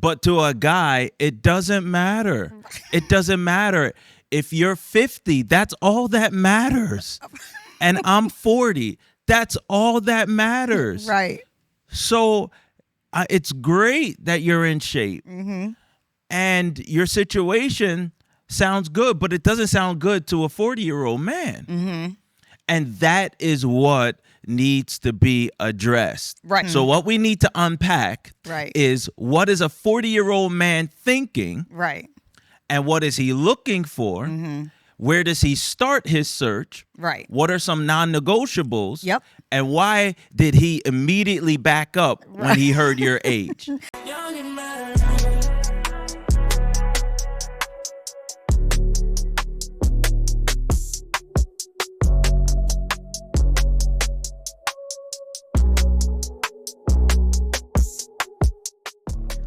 But to a guy, it doesn't matter. It doesn't matter. If you're 50, that's all that matters. And I'm 40. That's all that matters. Right. So it's great that you're in shape. And your situation sounds good, but it doesn't sound good to a 40-year-old man. And that is what needs to be addressed. Right. So what we need to unpack is, what is a 40-year-old man thinking? Right. And what is he looking for? Where does he start his search? Right. What are some non-negotiables? Yep. And why did he immediately back up when he heard your age?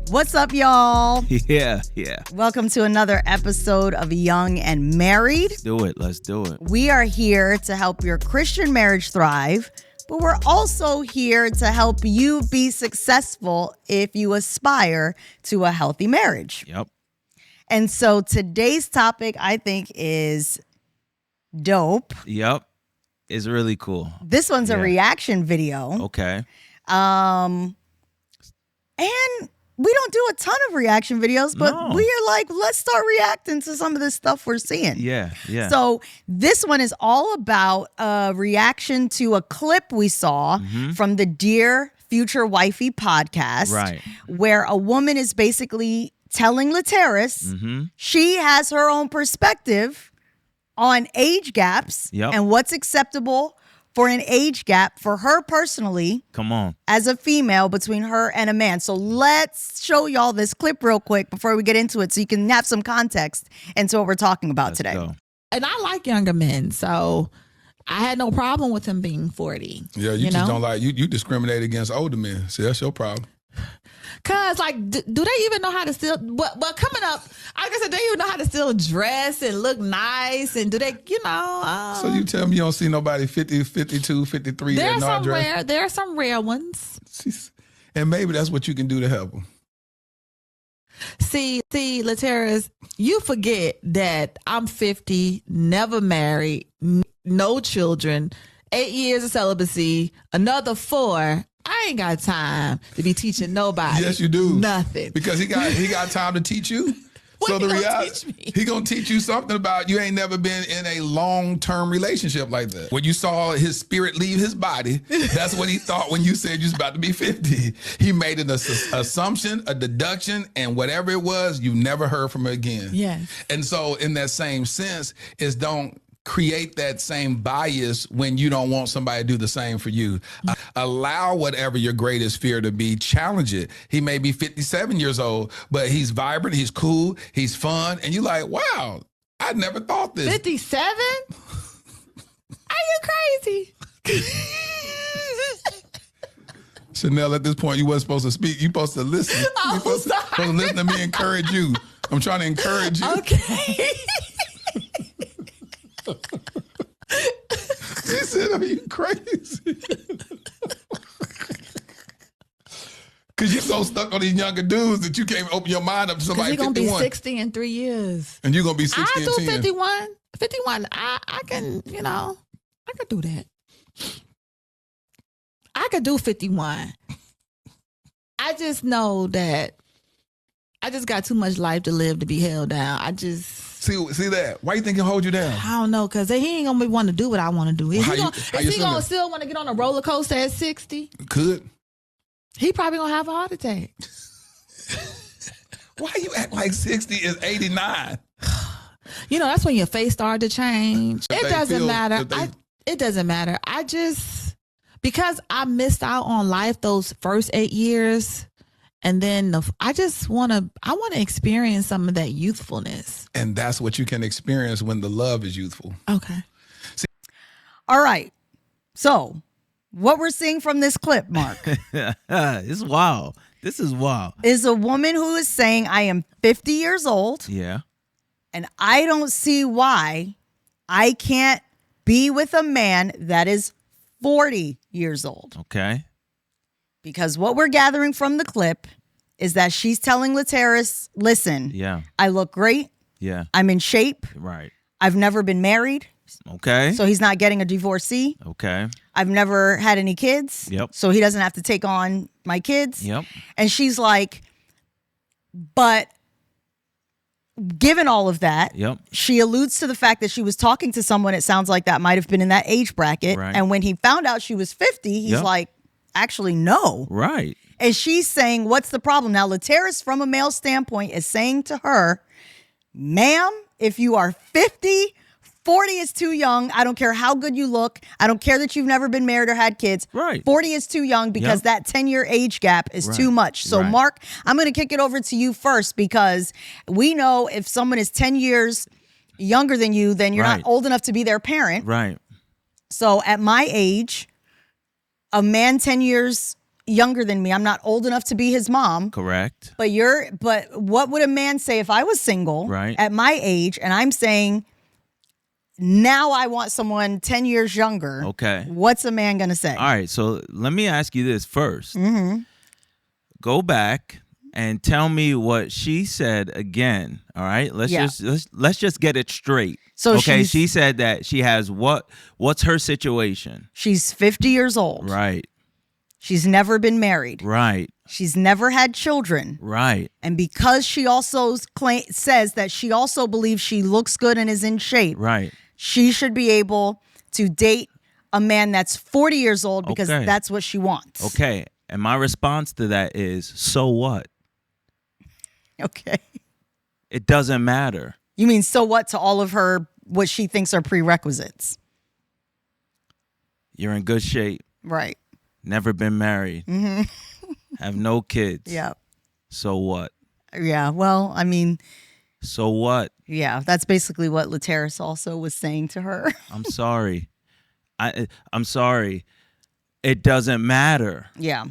What's up, y'all? Yeah. Welcome to another episode of Young and Married. Let's do it. We are here to help your Christian marriage thrive, but we're also here to help you be successful if you aspire to a healthy marriage. Yep. And so today's topic, I think, is dope. Yep. It's really cool. This one's a reaction video. Okay. And we don't do a ton of reaction videos, but we are like, let's start reacting to some of this stuff we're seeing. Yeah. So this one is all about a reaction to a clip we saw from the Dear Future Wifey podcast, where a woman is basically telling Lateris she has her own perspective on age gaps and what's acceptable for an age gap for her personally. Come on. As a female, between her and a man. So let's show y'all this clip real quick before we get into it so you can have some context into what we're talking about today. Go. And I like younger men, so I had no problem with him being 40. Yeah, you just don't like, you discriminate against older men. See, that's your problem. Cause do they even know how to still? But coming up, I guess they even know how to still dress and look nice, and do they? So you tell me you don't see nobody 50, 52, 53 that know how to dress? There are some rare ones. And maybe that's what you can do to help them. See, Lateris, you forget that I'm 50, never married, no children, 8 years of celibacy, another 4. I ain't got time to be teaching nobody. Yes, you do. Nothing. Because he got time to teach you. What he gonna teach me? He gonna teach you something about you ain't never been in a long-term relationship like that. When you saw his spirit leave his body, that's what he thought when you said you was about to be 50. He made an assumption, a deduction, and whatever it was, you never heard from her again. Yes. And so in that same sense, is don't create that same bias when you don't want somebody to do the same for you. Allow whatever your greatest fear to be, challenge it. He may be 57 years old, but he's vibrant, he's cool, he's fun, and you're like, wow, I never thought this. 57? Are you crazy? Chanel, at this point, you wasn't supposed to speak. You're supposed to listen. Oh, You're supposed to listen to me encourage you. I'm trying to encourage you. Okay. She said, are you crazy? Because you're so stuck on these younger dudes that you can't open your mind up to somebody He's going to 51. be 60 in 3 years. And you're going to be 60 I'll and do 10. 51. 51. I can, I could do that. I could do 51. I just know that I just got too much life to live to be held down. See that? Why you think he'll hold you down? I don't know, because he ain't going to want to do what I want to do. Is he going to still want to get on a roller coaster at 60? Could. He probably going to have a heart attack. Why you act like 60 is 89? That's when your face started to change. It doesn't matter. It doesn't matter. Because I missed out on life those first 8 years. And then I want to experience some of that youthfulness. And that's what you can experience when the love is youthful. Okay. All right. So what we're seeing from this clip, Mark, It's wild. This is wild. is a woman who is saying, I am 50 years old. Yeah. And I don't see why I can't be with a man that is 40 years old. Okay. Because what we're gathering from the clip is that she's telling Laterras, listen, Yeah. I look great. Yeah. I'm in shape. Right. I've never been married. Okay. So he's not getting a divorcee. Okay. I've never had any kids. Yep. So he doesn't have to take on my kids. Yep. And she's like, but given all of that, Yep. she alludes to the fact that she was talking to someone, it sounds like that might have been in that age bracket. Right. And when he found out she was 50, he's Yep. like, actually, no. Right. And she's saying, what's the problem? Now, Laterras, from a male standpoint, is saying to her, ma'am, if you are 50, 40 is too young. I don't care how good you look. I don't care that you've never been married or had kids. Right. 40 is too young because that 10-year age gap is too much. So, Right. Mark, I'm going to kick it over to you first because we know if someone is 10 years younger than you, then you're not Right. old enough to be their parent. Right. So, at my age, a man 10 years younger than me, I'm not old enough to be his mom. Correct. But what would a man say if I was single Right. at my age and I'm saying now I want someone 10 years younger? Okay. What's a man going to say? All right. So let me ask you this first. Mm-hmm. Go back and tell me what she said again. All right. Let's just get it straight. So okay. She said that she has what's her situation? She's 50 years old. Right. She's never been married. Right. She's never had children. Right. And because she also says that she also believes she looks good and is in shape, Right. she should be able to date a man that's 40 years old because Okay. that's what she wants. Okay. And my response to that is, so what? Okay. It doesn't matter. You mean so what to all of her, what she thinks are prerequisites? You're in good shape. Right. Never been married. Mm-hmm. Have no kids. Yeah. So what? Yeah. Well, I mean, So what? yeah, that's basically what Laterras also was saying to her. I'm sorry. I'm sorry. It doesn't matter. Yeah.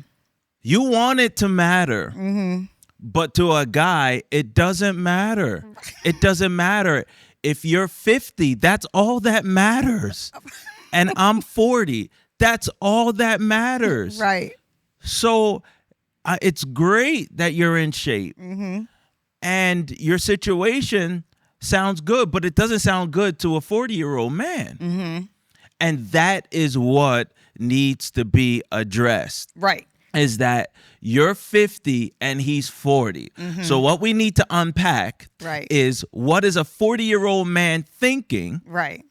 You want it to matter. Mm-hmm. But to a guy, it doesn't matter. It doesn't matter. If you're 50, that's all that matters. And I'm 40. That's all that matters. Right. So it's great that you're in shape. Mm-hmm. And your situation sounds good, but it doesn't sound good to a 40-year-old man. Mm-hmm. And that is what needs to be addressed. Right. Is that you're 50 and he's 40. Mm-hmm. So what we need to unpack Right. is what is a 40-year-old man thinking Right.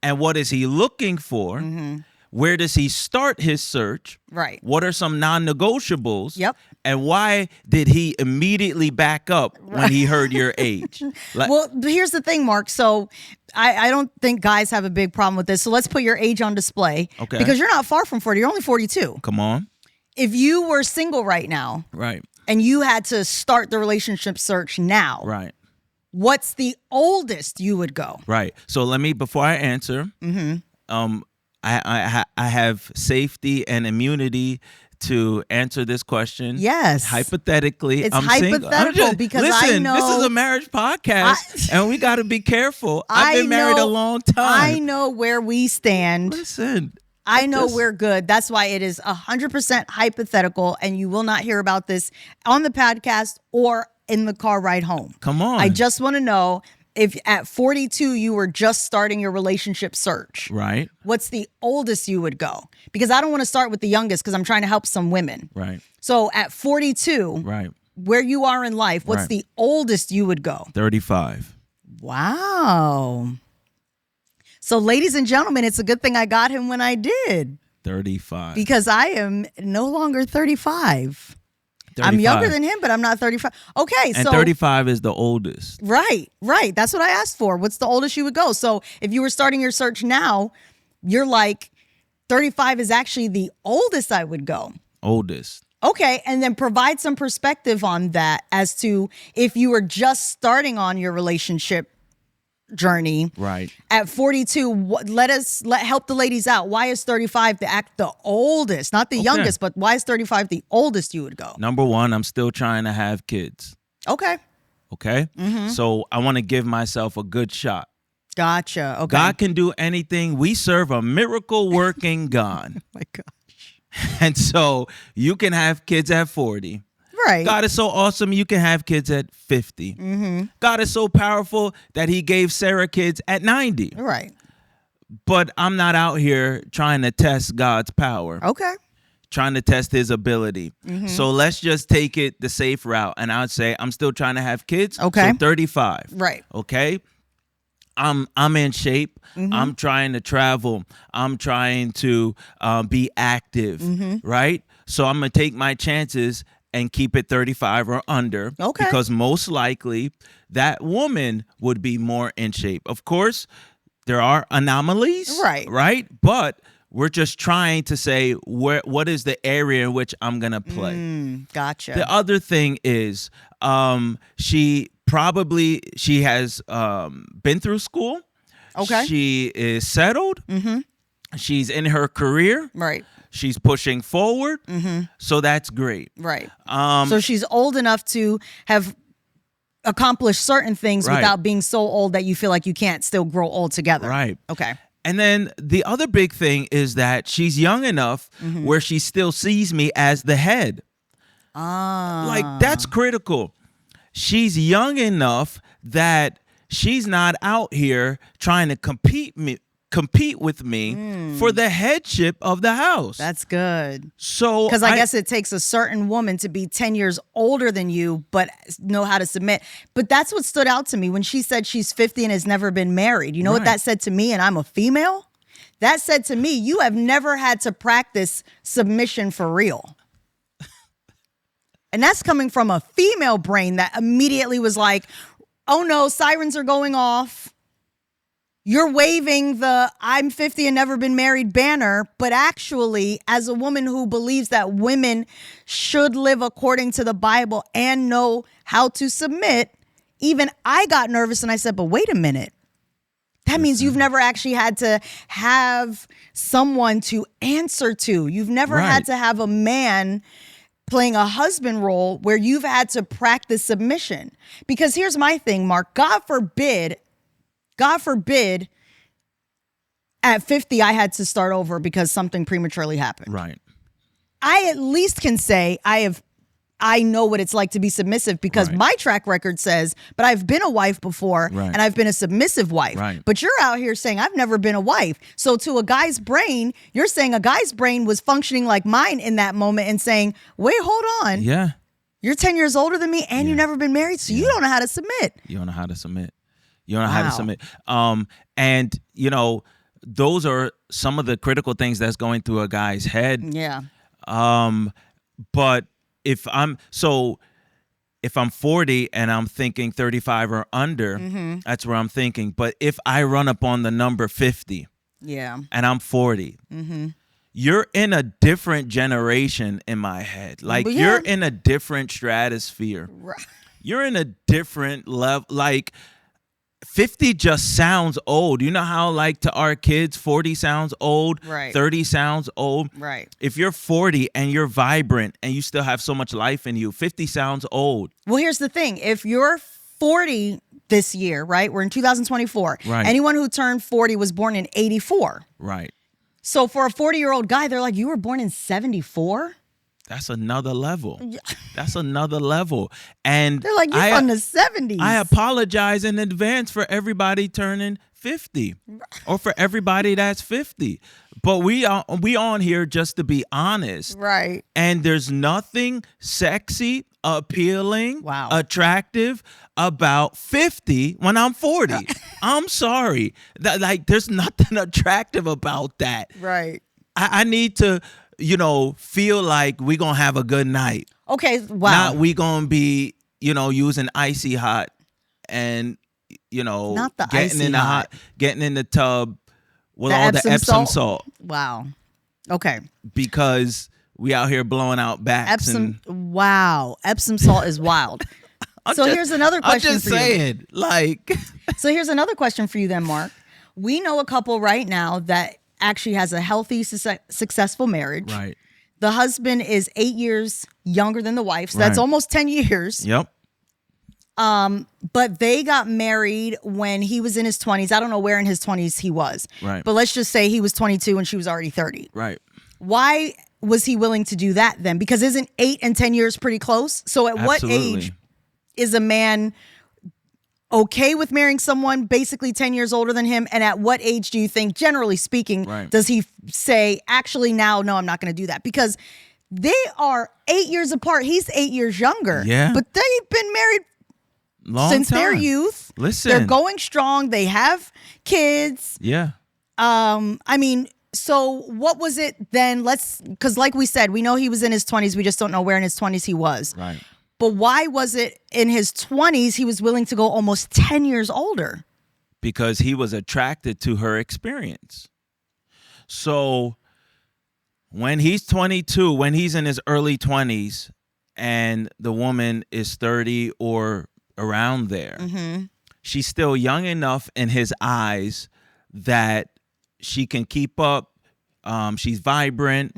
and what is he looking for? Mm-hmm. Where does he start his search? Right. What are some non-negotiables? Yep. And why did he immediately back up when he heard your age? Well, here's the thing, Mark. So I don't think guys have a big problem with this. So let's put your age on display. Okay. Because you're not far from 40. You're only 42. Come on. If you were single right now Right. and you had to start the relationship search now, Right. what's the oldest you would go? Right. So let me, before I answer, I have safety and immunity to answer this question. Yes. Hypothetically, It's I'm single. hypothetical because I listen, know- this is a marriage podcast, and we got to be careful. I've been married a long time. I know where we stand. Listen, I know just- we're good. That's why it is 100% hypothetical, and you will not hear about this on the podcast or in the car ride home. Come on. I just want to know if at 42 you were just starting your relationship search. Right. What's the oldest you would go? Because I don't want to start with the youngest because I'm trying to help some women. Right. So at 42, Right. where you are in life, what's Right. the oldest you would go? 35. Wow. So ladies and gentlemen, it's a good thing I got him when I did 35. because I am no longer 35. I'm younger than him, but I'm not 35. Okay, And so 35 is the oldest. right. That's what I asked for. What's the oldest you would go? So if you were starting your search now, you're like 35 is actually the oldest I would go. Oldest. Okay, and then provide some perspective on that as to if you were just starting on your relationship journey. Right. At 42, help the ladies out. Why is 35 the oldest, not the youngest, but why is 35 the oldest you would go? Number one, I'm still trying to have kids. Okay. Okay. So I want to give myself a good shot. Gotcha. Okay. God can do anything. We serve a miracle working God. my God. And so you can have kids at 40. Right. God is so awesome you can have kids at 50. Mm-hmm. God is so powerful that he gave Sarah kids at 90. Right. But I'm not out here trying to test God's power. Okay. Trying to test his ability. Mm-hmm. So let's just take it the safe route. And I would say I'm still trying to have kids. Okay. So 35. Right. Okay. I'm in shape. Mm-hmm. I'm trying to travel. I'm trying to be active. Mm-hmm. Right. So I'm going to take my chances and keep it 35 or under. Okay. Because most likely that woman would be more in shape. Of course, there are anomalies. Right. Right. But we're just trying to say what is the area in which I'm going to play. Gotcha. The other thing is she has been through school. Okay. She is settled. Mm-hmm. She's in her career. Right. She's pushing forward. Mm-hmm. So that's great. Right. So she's old enough to have accomplished certain things Right. without being so old that you feel like you can't still grow old together. Right. Okay. And then the other big thing is that she's young enough where she still sees me as the head. Like, that's critical. She's young enough that she's not out here trying to compete with me for the headship of the house. That's good. So Because I guess it takes a certain woman to be 10 years older than you, but know how to submit. But that's what stood out to me when she said she's 50 and has never been married. You know what Right. that said to me? And I'm a female. That said to me, you have never had to practice submission for real. And that's coming from a female brain that immediately was like, oh no, sirens are going off. You're waving the I'm 50 and never been married banner, but actually, as a woman who believes that women should live according to the Bible and know how to submit, even I got nervous and I said, but wait a minute. That means you've never actually had to have someone to answer to. You've never Right. had to have a man playing a husband role where you've had to practice submission. Because here's my thing, Mark. God forbid, at 50, I had to start over because something prematurely happened. Right. I at least can say I know what it's like to be submissive because Right. my track record says, but I've been a wife before Right. and I've been a submissive wife. Right. But you're out here saying I've never been a wife. So to a guy's brain, you're saying a guy's brain was functioning like mine in that moment and saying, wait, hold on. Yeah. You're 10 years older than me and you've never been married. So you don't know how to submit. You don't know how to submit. You don't know how to Wow. submit. And those are some of the critical things that's going through a guy's head. Yeah. But if I'm 40 and I'm thinking 35 or under, that's where I'm thinking. But if I run up on the number 50 Yeah. and I'm 40, you're in a different generation in my head. Like, But yeah. you're in a different stratosphere. Right. You're in a different level. Like, 50 just sounds old. You know how, like, to our kids, 40 sounds old, Right. 30 sounds old. Right. If you're 40 and you're vibrant and you still have so much life in you, 50 sounds old. Well, here's the thing. If you're 40 this year, right? We're in 2024. Right. Anyone who turned 40 was born in 84. Right. So for a 40-year-old guy, they're like, you were born in 74? That's another level. That's another level. And They're like, you're from the 70s. I apologize in advance for everybody turning 50 or for everybody that's 50. But we on here just to be honest. Right. And there's nothing sexy, appealing, Wow. attractive about 50 when I'm 40. I'm sorry. There's nothing attractive about that. Right. I need to, feel like we going to have a good night. Okay. Wow. Not we going to be, using icy hot and, Not the getting icy in the hot. getting in the tub with The all the Epsom Epsom salt? salt Wow. Okay. because we out here blowing out backs. Wow. Epsom salt is wild. Here's another question I'm just for you. saying, like, So here's another question for you then, Mark. We know a couple right now that actually has a healthy, successful marriage. right. The husband is 8 years younger than the wife, so that's Right. almost 10 years. Yep. But they got married when he was in his 20s. I don't know where in his 20s he was. Right. But let's just say he was 22 and she was already 30. Right. Why was he willing to do that then? Because isn't 8 and 10 years pretty close? So at what age is a man okay with marrying someone basically 10 years older than him? And at what age do you think, generally speaking, does he say, actually now, no, I'm not going to do that? Because they are 8 years apart. He's 8 years younger. Yeah. But they've been married since their youth. Listen. They're going strong. They have kids. Yeah. I mean, so what was it then? Because like we said, we know he was in his 20s. We just don't know where in his 20s he was. Right. But why was it in his 20s he was willing to go almost 10 years older? Because he was attracted to her experience. So when he's 22, when he's in his early 20s, and the woman is 30 or around there, she's still young enough in his eyes that she can keep up. She's vibrant,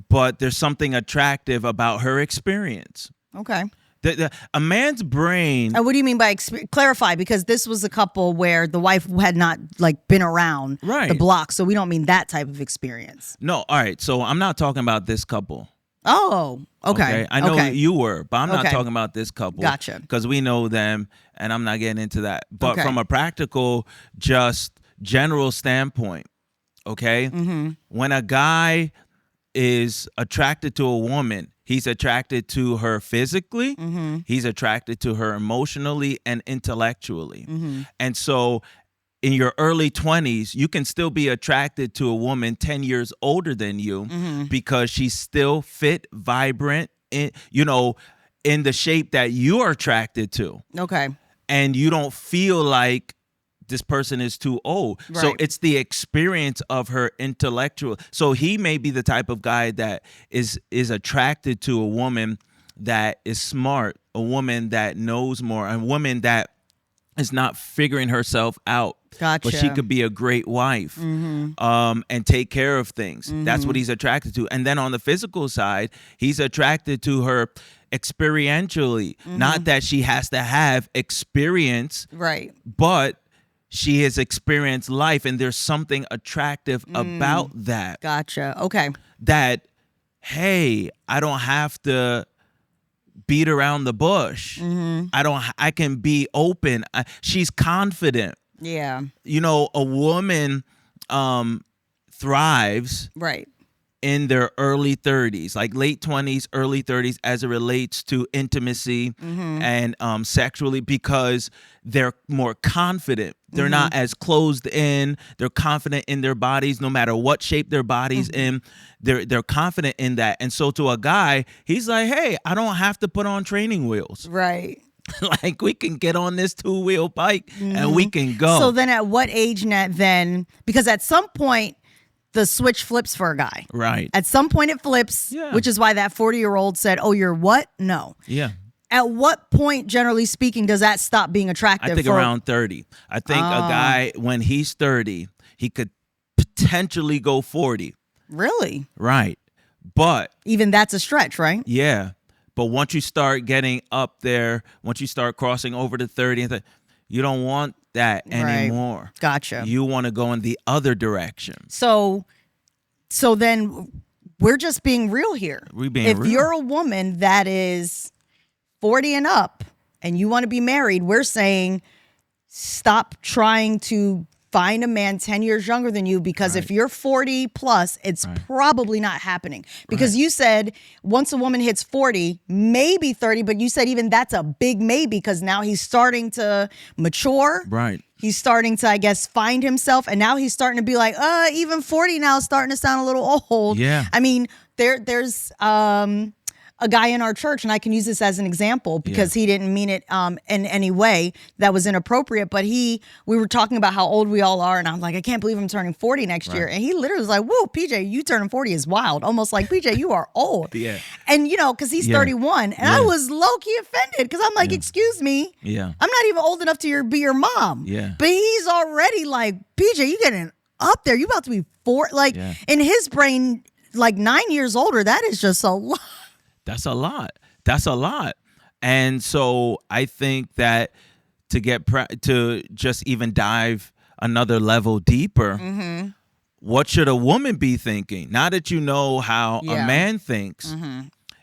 but there's something attractive about her experience. Okay. A man's brain. And what do you mean by clarify? Because this was a couple where the wife had not like been around the block, so we don't mean that type of experience. No, all right. So I'm not talking about this couple. Oh, okay. I know you were, but I'm not talking about this couple. Gotcha. Because we know them, and I'm not getting into that. But from a practical, just general standpoint, okay, when a guy is attracted to a woman, he's attracted to her physically, he's attracted to her emotionally and intellectually. And so in your early 20s, you can still be attracted to a woman 10 years older than you because she's still fit, vibrant, in the shape that you are attracted to. Okay. And you don't feel like this person is too old. Right. So it's the experience of her intellectual. So he may be the type of guy that is attracted to a woman that is smart, a woman that knows more, a woman that is not figuring herself out. Gotcha. But she could be a great wife and take care of things. That's what he's attracted to. And then on the physical side, he's attracted to her experientially. Not that she has to have experience, right? But she has experienced life, and there's something attractive about that. Gotcha. Okay. That, hey, I don't have to beat around the bush. I can be open. She's confident. Yeah. A woman thrives right in their early 30s, like late 20s, early 30s, as it relates to intimacy and sexually, because they're more confident. They're not as closed in. They're confident in their bodies, no matter what shape their body's in. They're confident in that. And so to a guy, he's like, hey, I don't have to put on training wheels. Right. Like, we can get on this 2-wheel bike and we can go. So then at what age then, because at some point, the switch flips for a guy. Right. At some point it flips, which is why that 40-year-old said, oh, you're what? No. Yeah. At what point, generally speaking, does that stop being attractive? I think around 30. I think a guy, when he's 30, he could potentially go 40. Really? Right. But even that's a stretch, right? Yeah. But once you start getting up there, once you start crossing over to 30, you don't want that anymore. Right. Gotcha. You want to go in the other direction. So then we're just being real here. If you're a woman that is 40 and up and you want to be married, we're saying stop trying to find a man 10 years younger than you, because if you're 40 plus, it's probably not happening. Because you said once a woman hits 40, maybe 30, but you said even that's a big maybe, because now he's starting to mature. Right. He's starting to, I guess, find himself. And now he's starting to be like, even 40 now is starting to sound a little old. Yeah. I mean, there's a guy in our church, and I can use this as an example because he didn't mean it in any way that was inappropriate, but we were talking about how old we all are, and I'm like, I can't believe I'm turning 40 next year. And he literally was like, whoa, PJ, you turning 40 is wild. Almost like, PJ, you are old. Yeah. And, because he's 31, and I was low-key offended because I'm like, excuse me. Yeah. I'm not even old enough to be your mom. Yeah. But he's already like, PJ, you getting up there. You about to be 4. Like, in his brain, like 9 years older, that is just a lot. That's a lot. That's a lot. And so I think that to just even dive another level deeper, what should a woman be thinking? Now that you know how a man thinks,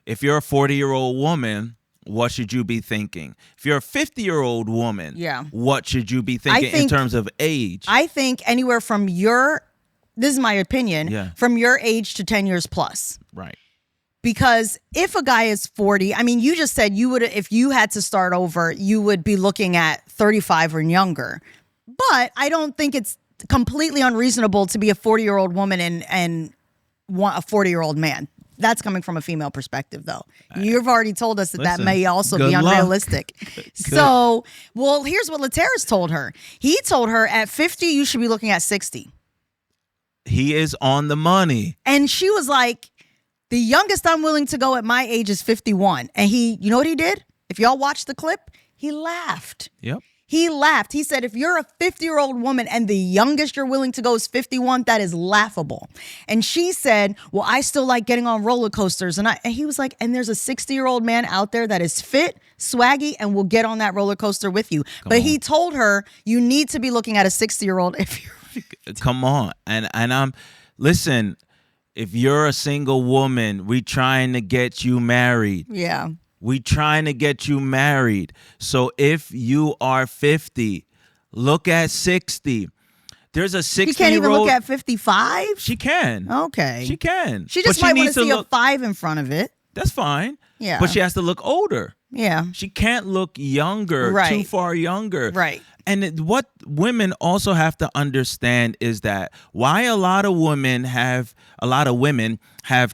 if you're a 40-year-old woman, what should you be thinking? If you're a 50-year-old woman, what should you be thinking in terms of age? I think anywhere from this is my opinion, from your age to 10 years plus. Right. Because if a guy is 40, I mean, you just said you would, if you had to start over, you would be looking at 35 or younger. But I don't think it's completely unreasonable to be a 40-year-old woman and want a 40-year-old man. That's coming from a female perspective, though. You've already told us that may also be unrealistic. So, well, here's what Laterras told her. He told her at 50, you should be looking at 60. He is on the money. And she was like, the youngest I'm willing to go at my age is 51. And you know what he did? If y'all watch the clip, he laughed. Yep. He laughed. He said, if you're a 50-year-old woman and the youngest you're willing to go is 51, that is laughable. And she said, well, I still like getting on roller coasters. And he was like, and there's a 60-year-old man out there that is fit, swaggy, and will get on that roller coaster with you. He told her, you need to be looking at a 60-year-old if you're... Come on. And I'm... Listen... If you're a single woman, we trying to get you married. Yeah. We trying to get you married. So if you are 50, look at 60. There's a 60-year-old. She can't even look at 55? She can. Okay. She can. She just might want to see a 5 in front of it. That's fine. Yeah. But she has to look older. Yeah. She can't look younger, too far younger. Right. And what women also have to understand is that why a lot of women have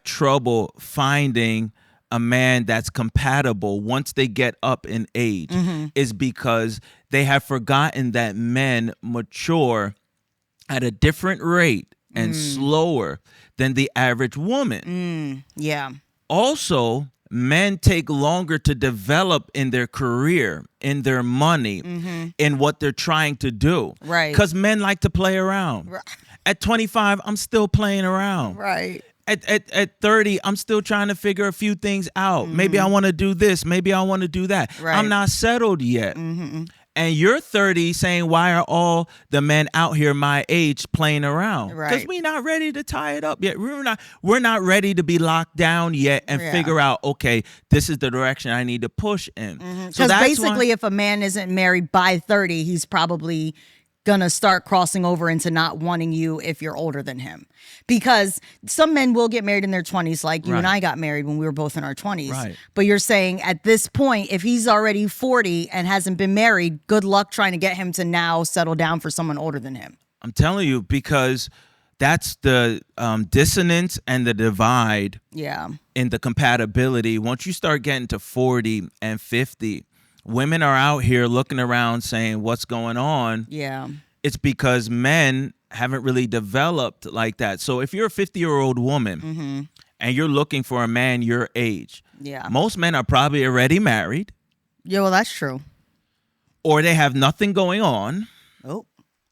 trouble finding a man that's compatible once they get up in age is because they have forgotten that men mature at a different rate and slower than the average woman. Yeah. Also, men take longer to develop in their career, in their money, in what they're trying to do. Right. Because men like to play around. Right. At 25, I'm still playing around. Right. At 30, I'm still trying to figure a few things out. Maybe I want to do this. Maybe I want to do that. Right. I'm not settled yet. And you're 30 saying, why are all the men out here my age playing around? Because we're not ready to tie it up yet. We're not ready to be locked down yet and figure out, okay, this is the direction I need to push in. Because basically, if a man isn't married by 30, he's probably going to start crossing over into not wanting you if you're older than him. Because some men will get married in their 20s, like you and I got married when we were both in our 20s. Right. But you're saying at this point, if he's already 40 and hasn't been married, good luck trying to get him to now settle down for someone older than him. I'm telling you, because that's the dissonance and the divide in the compatibility. Once you start getting to 40 and 50, women are out here looking around saying, what's going on? Yeah. It's because men haven't really developed like that. So if you're a 50-year-old woman and you're looking for a man your age, most men are probably already married. Yeah, well, that's true. Or they have nothing going on. Oh,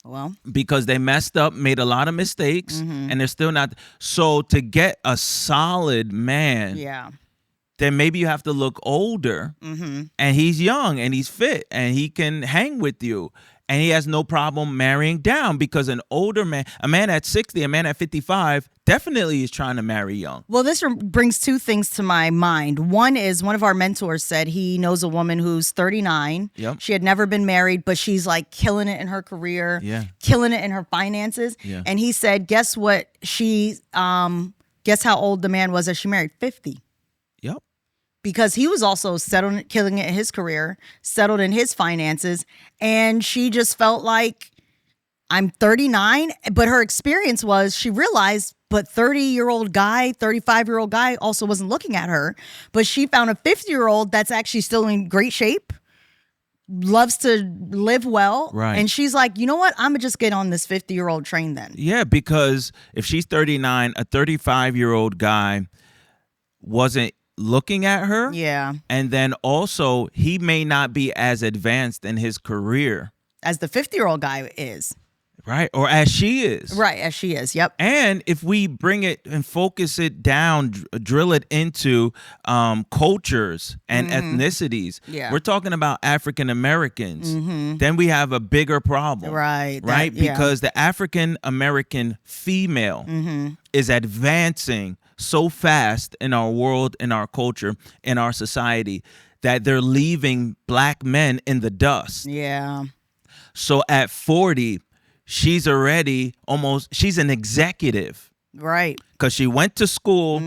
well. Because they messed up, made a lot of mistakes, and they're still not. So to get a solid man, then maybe you have to look older, and he's young, and he's fit, and he can hang with you. And he has no problem marrying down, because an older man, a man at 60, a man at 55, definitely is trying to marry young. Well, this brings two things to my mind. One is one of our mentors said he knows a woman who's 39. Yep. She had never been married, but she's like killing it in her career, killing it in her finances. Yeah. And he said, guess what? Guess how old the man was that she married? 50. Yep. Because he was also settled, killing it in his career, settled in his finances. And she just felt like, I'm 39. But her experience was, she realized, but 30-year-old guy, 35-year-old guy also wasn't looking at her. But she found a 50-year-old that's actually still in great shape, loves to live well. Right. And she's like, you know what? I'm going to just get on this 50-year-old train then. Yeah, because if she's 39, a 35-year-old guy wasn't looking at her. Yeah. And then also, he may not be as advanced in his career as the 50-year-old guy is. Right. Or as she is. Right. As she is. Yep. And if we bring it and focus it down, drill it into cultures and ethnicities, we're talking about African Americans, then we have a bigger problem. Right. Right. Because the African American female is advancing so fast in our world, in our culture, in our society, that they're leaving black men in the dust. Yeah. So at 40, she's already she's an executive. Right. Because she went to school,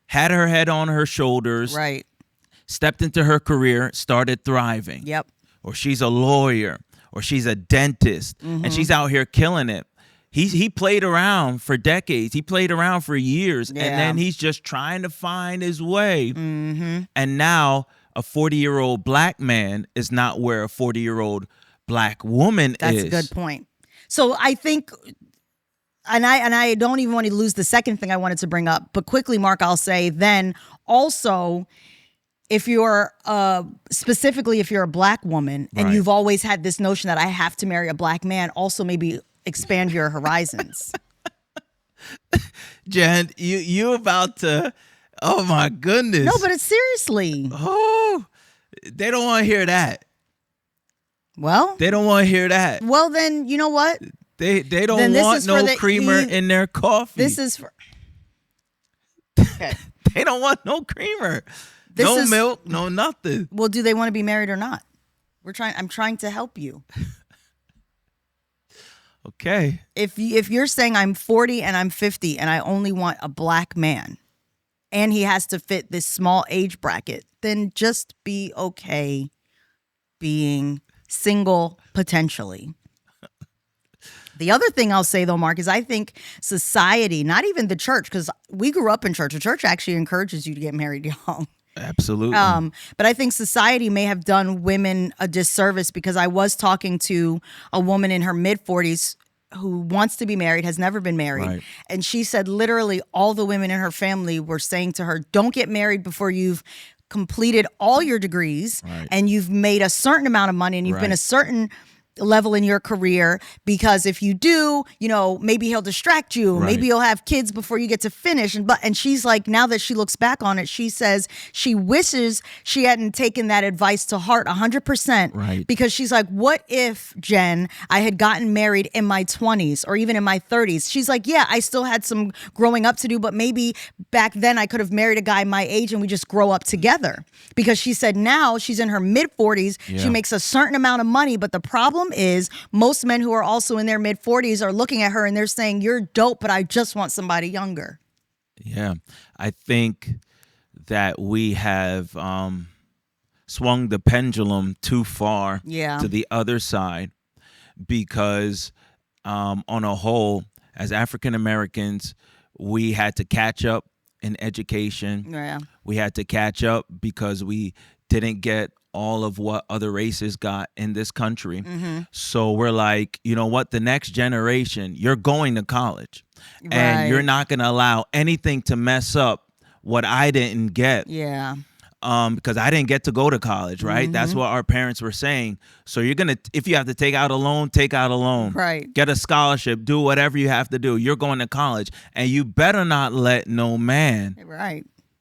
had her head on her shoulders, right, stepped into her career, started thriving. Yep. Or she's a lawyer, or she's a dentist, and she's out here killing it. He played around for decades. He played around for years, and then he's just trying to find his way. And now a 40-year-old black man is not where a 40-year-old black woman is. That's a good point. So I think, and I don't even want to lose the second thing I wanted to bring up, but quickly, Mark, I'll say then also, if you're specifically if you're a black woman and you've always had this notion that I have to marry a black man, also maybe expand your horizons. Jen, you about to, oh my goodness. No, but it's seriously. Oh, they don't want to hear that. Well, they don't want to hear that. Well, then you know what? They don't want no creamer in their coffee. This is for. Okay. They don't want no creamer, no milk, no nothing. Well, do they want to be married or not? I'm trying to help you. Okay. If you're saying I'm 40 and I'm 50 and I only want a black man, and he has to fit this small age bracket, then just be okay being single potentially. The other thing I'll say though, Mark, is I think society, not even the church, because we grew up in church. The church actually encourages you to get married young. Absolutely. But I think society may have done women a disservice, because I was talking to a woman in her mid-40s who wants to be married, has never been married. Right. And she said literally all the women in her family were saying to her, don't get married before you've completed all your degrees and you've made a certain amount of money and you've been a certain level in your career, because if you do, maybe he'll distract you. Maybe you'll have kids before you get to finish. And she's like, now that she looks back on it, she says she wishes she hadn't taken that advice to heart 100%. Right. Because she's like, what if, Jen, I had gotten married in my 20s or even in my 30s? She's like, yeah, I still had some growing up to do, but maybe back then I could have married a guy my age and we just grow up together. Because she said now she's in her mid 40s. Yeah. She makes a certain amount of money, but the problem is most men who are also in their mid 40s are looking at her and they're saying, you're dope, but I just want somebody younger. Yeah. I think that we have swung the pendulum too far to the other side, because on a whole, as African Americans, we had to catch up in education. Yeah. We had to catch up because we didn't get all of what other races got in this country. Mm-hmm. So we're like, you know what? The next generation, you're going to college and you're not going to allow anything to mess up what I didn't get. Yeah. Because I didn't get to go to college, right? Mm-hmm. That's what our parents were saying. So you're going to, if you have to take out a loan, take out a loan. Right. Get a scholarship, do whatever you have to do. You're going to college, and you better not let no man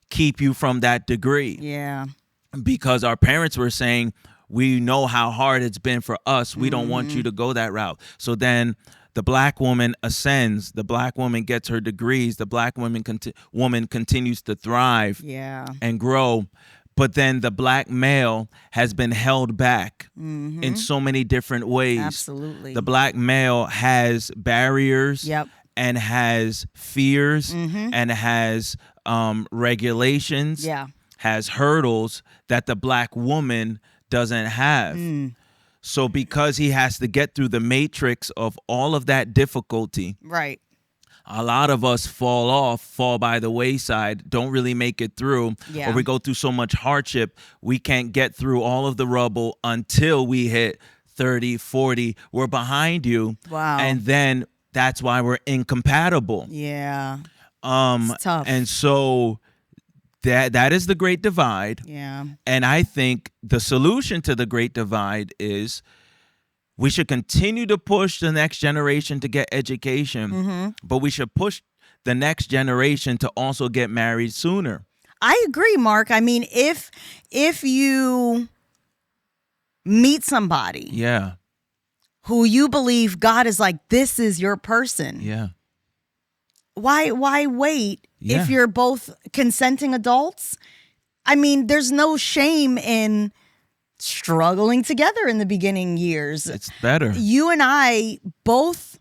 keep you from that degree. Yeah. Because our parents were saying, we know how hard it's been for us. We don't want you to go that route. So then the black woman ascends. The black woman gets her degrees. The black woman continues to thrive and grow. But then the black male has been held back in so many different ways. Absolutely. The black male has barriers and has fears and has regulations, has hurdles that the black woman doesn't have. So because he has to get through the matrix of all of that difficulty, a lot of us fall by the wayside, don't really make it through, or we go through so much hardship, we can't get through all of the rubble until we hit 30, 40. We're behind you. Wow. And then that's why we're incompatible. Yeah. It's tough. And so that is the Great Divide. Yeah. And I think the solution to the Great Divide is we should continue to push the next generation to get education, but we should push the next generation to also get married sooner. I agree, Mark. I mean, if you meet somebody who you believe God is like, this is your person. Yeah. Why wait if you're both consenting adults? I mean, there's no shame in struggling together in the beginning years. It's better. You and I both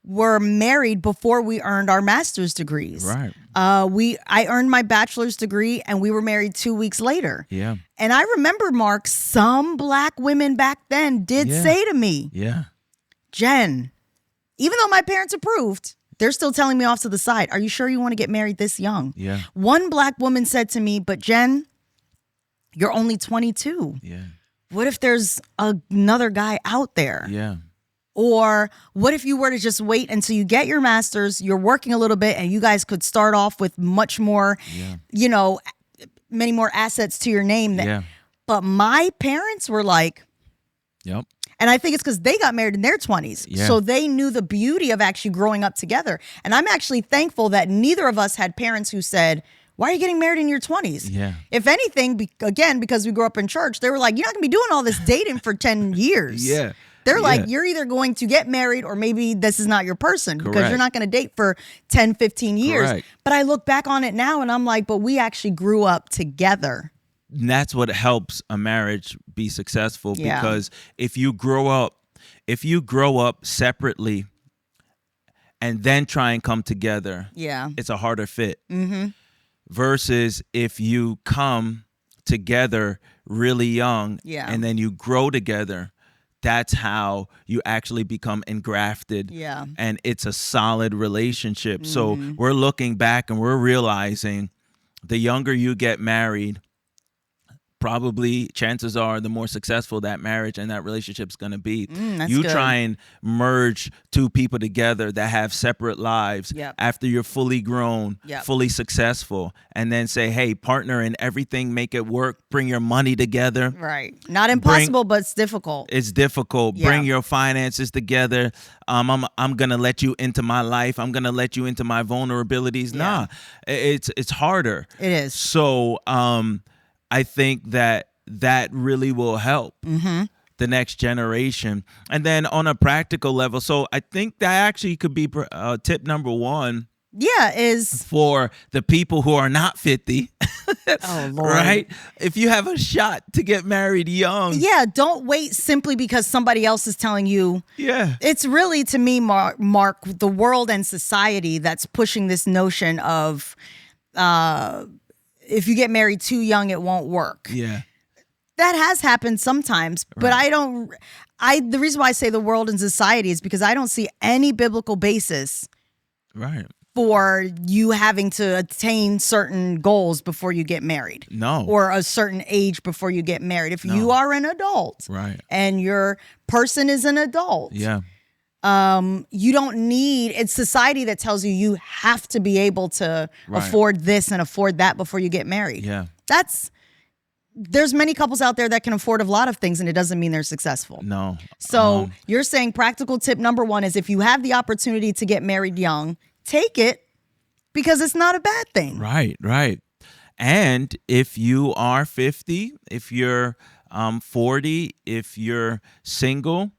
were married before we earned our master's degrees. Right. I earned my bachelor's degree and we were married 2 weeks later. Yeah. And I remember, Mark, some black women back then did say to me, Jen, even though my parents approved, they're still telling me off to the side, are you sure you want to get married this young? Yeah. One black woman said to me, but Jen, you're only 22. Yeah. What if there's another guy out there? Yeah. Or what if you were to just wait until you get your master's, you're working a little bit, and you guys could start off with much more, many more assets to your name. But my parents were like, yep. And I think it's because they got married in their 20s. Yeah. So they knew the beauty of actually growing up together. And I'm actually thankful that neither of us had parents who said, why are you getting married in your 20s? Yeah. If anything, again, because we grew up in church, they were like, you're not going to be doing all this dating for 10 years. Yeah. They're like, you're either going to get married or maybe this is not your person because you're not going to date for 10, 15 years. Correct. But I look back on it now and I'm like, but we actually grew up together. And that's what helps a marriage be successful, because if you grow up separately and then try and come together, it's a harder fit. Versus if you come together really young and then you grow together, that's how you actually become engrafted. Yeah. And it's a solid relationship. So we're looking back and we're realizing the younger you get married, probably chances are the more successful that marriage and that relationship's going to be. You try and merge two people together that have separate lives after you're fully grown, fully successful, and then say, hey, partner in everything, make it work, bring your money together. Right. Not impossible, but it's difficult. It's difficult. Bring your finances together. I'm going to let you into my life. I'm going to let you into my vulnerabilities. Nah, it's harder. It is. So, I think that really will help the next generation. And then on a practical level, so I think that actually could be tip number one. Yeah, is for the people who are not 50. Oh, Lord. Right? If you have a shot to get married young. Yeah, don't wait simply because somebody else is telling you. Yeah. It's really, to me, Mark, the world and society that's pushing this notion of if you get married too young, it won't work. Yeah. That has happened sometimes, but the reason why I say the world and society is because I don't see any biblical basis for you having to attain certain goals before you get married. No. Or a certain age before you get married. If you are an adult and your person is an adult. You don't need, it's society that tells you have to be able to afford this and afford that before you get married. Yeah. There's many couples out there that can afford a lot of things and it doesn't mean they're successful. No. So you're saying practical tip number one is if you have the opportunity to get married young, take it because it's not a bad thing. Right. And if you are 50, if you're 40, if you're single,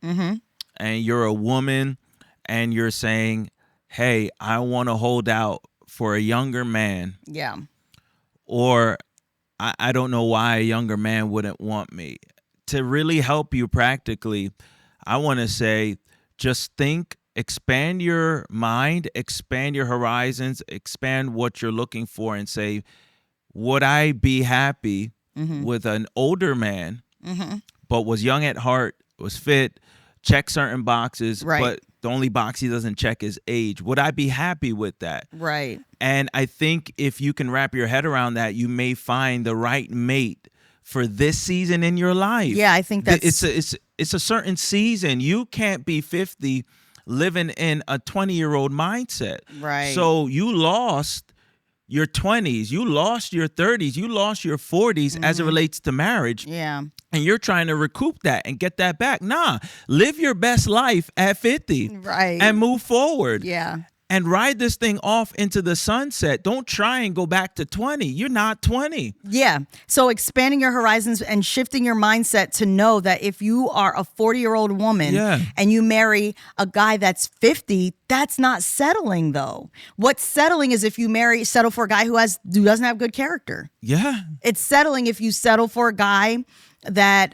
and you're a woman and you're saying, hey, I want to hold out for a younger man. Yeah. Or I don't know why a younger man wouldn't want me. To really help you practically, I want to say, just think, expand your mind, expand your horizons, expand what you're looking for and say, would I be happy with an older man, but was young at heart, was fit, check certain boxes, but the only box he doesn't check is age. Would I be happy with that? Right. And I think if you can wrap your head around that, you may find the right mate for this season in your life. Yeah, I think that's... It's a certain season. You can't be 50 living in a 20-year-old mindset. Right. So you lost your 20s, you lost your 30s, you lost your 40s as it relates to marriage. Yeah. and you're trying to recoup that and get that back. Nah, live your best life at 50. Right. And move forward. Yeah. And ride this thing off into the sunset. Don't try and go back to 20. You're not 20. Yeah. So expanding your horizons and shifting your mindset to know that if you are a 40-year-old woman and you marry a guy that's 50, that's not settling though. What's settling is if you settle for a guy who doesn't have good character. Yeah. It's settling if you settle for a guy that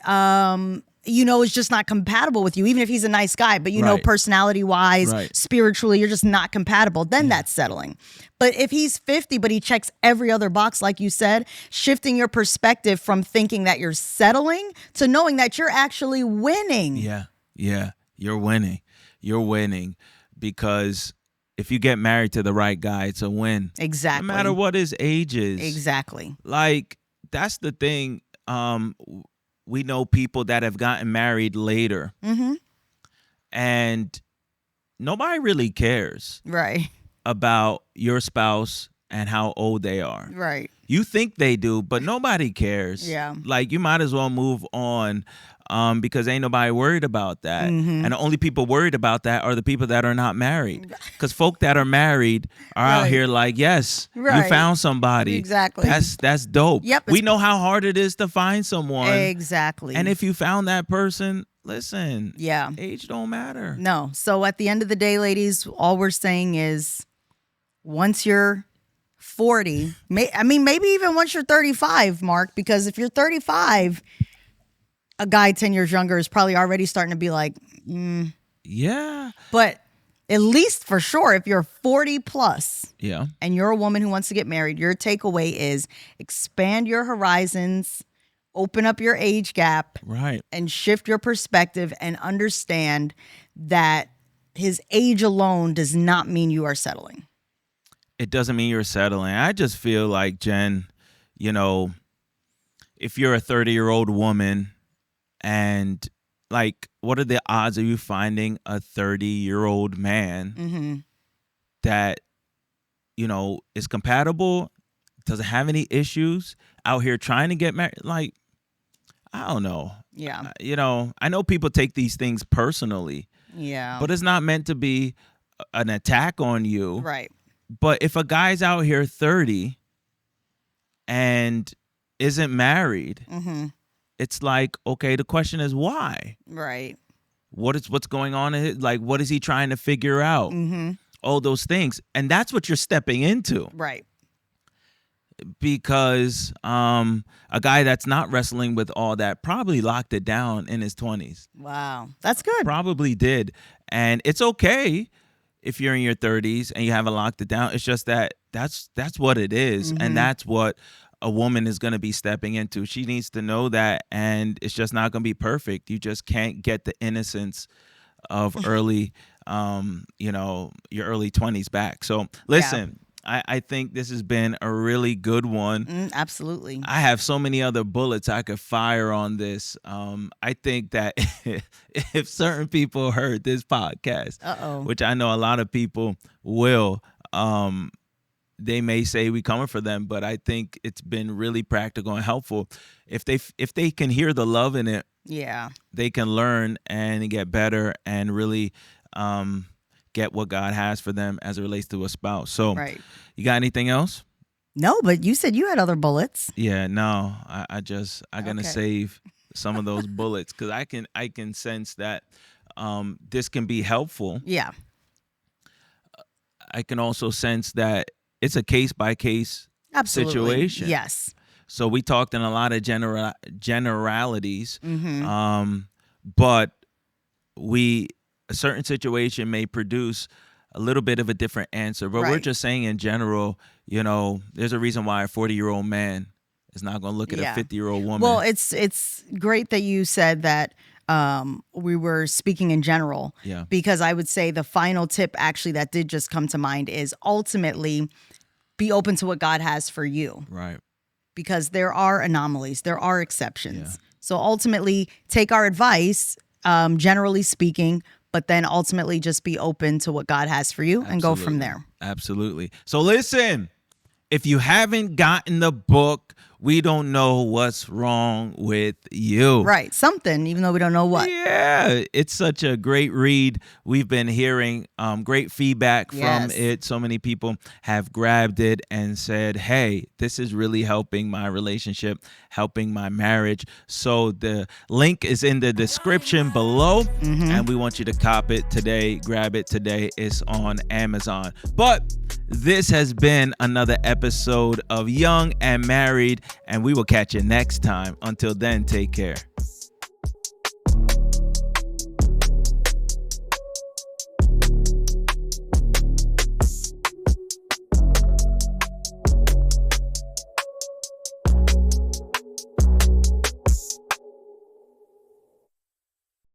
is just not compatible with you, even if he's a nice guy, but personality-wise, spiritually, you're just not compatible, then that's settling. But if he's 50, but he checks every other box, like you said, shifting your perspective from thinking that you're settling to knowing that you're actually winning. Yeah, you're winning. You're winning because if you get married to the right guy, it's a win. Exactly. No matter what his age is. Exactly. Like, that's the thing. We know people that have gotten married later, and nobody really cares about your spouse and how old they are. Right. You think they do, but nobody cares. Yeah. Like, you might as well move on because ain't nobody worried about that. And the only people worried about that are the people that are not married. Because folk that are married are out here like, yes, you found somebody. Exactly. That's dope. Yep. We know how hard it is to find someone. Exactly. And if you found that person, listen, yeah, age don't matter. No. So at the end of the day, ladies, all we're saying is once you're 40, maybe even once you're 35, Mark, because if you're 35, a guy 10 years younger is probably already starting to be like, yeah. But at least for sure, if you're 40 plus and you're a woman who wants to get married, your takeaway is expand your horizons, open up your age gap, and shift your perspective and understand that his age alone does not mean you are settling. It doesn't mean you're settling. I just feel like, Jen, if you're a 30-year-old woman and like, what are the odds of you finding a 30-year-old man that, is compatible, doesn't have any issues, out here trying to get married? Like, I don't know. Yeah. I know people take these things personally. Yeah. But it's not meant to be an attack on you. Right. But if a guy's out here 30 and isn't married, it's like, okay, the question is why? Right. What's going on in his, like, what is he trying to figure out? All those things. And that's what you're stepping into. Right. Because a guy that's not wrestling with all that probably locked it down in his 20s. Wow. That's good. Probably did. And it's okay if you're in your 30s and you haven't locked it down. It's just that's what it is. And that's what a woman is going to be stepping into. She needs to know that, and it's just not going to be perfect. You just can't get the innocence of early, your early 20s back. So listen, I think this has been a really good one. Absolutely. I have so many other bullets I could fire on this. I think that if certain people heard this podcast, which I know a lot of people will, they may say we coming for them, but I think it's been really practical and helpful. If they can hear the love in it, they can learn and get better and really get what God has for them as it relates to a spouse. So, you got anything else? No, but you said you had other bullets. Yeah, no, I'm gonna save some of those bullets because I can sense that this can be helpful. Yeah. I can also sense that it's a case-by-case situation. Yes. So we talked in a lot of generalities, but a certain situation may produce a little bit of a different answer. But we're just saying in general, there's a reason why a 40-year-old man is not going to look at a 50-year-old woman. Well, it's great that you said that we were speaking in general. Yeah. Because I would say the final tip actually that did just come to mind is ultimately be open to what God has for you. Right. Because there are anomalies, there are exceptions. Yeah. So ultimately take our advice, generally speaking, but then ultimately just be open to what God has for you and go from there. Absolutely. So listen, if you haven't gotten the book, we don't know what's wrong with you. Right. Something, even though we don't know what. Yeah. It's such a great read. We've been hearing great feedback from it. So many people have grabbed it and said, hey, this is really helping my relationship, helping my marriage. So the link is in the description below, and we want you to cop it today, grab it today. It's on Amazon. But this has been another episode of Young and Married, and we will catch you next time. Until then, take care.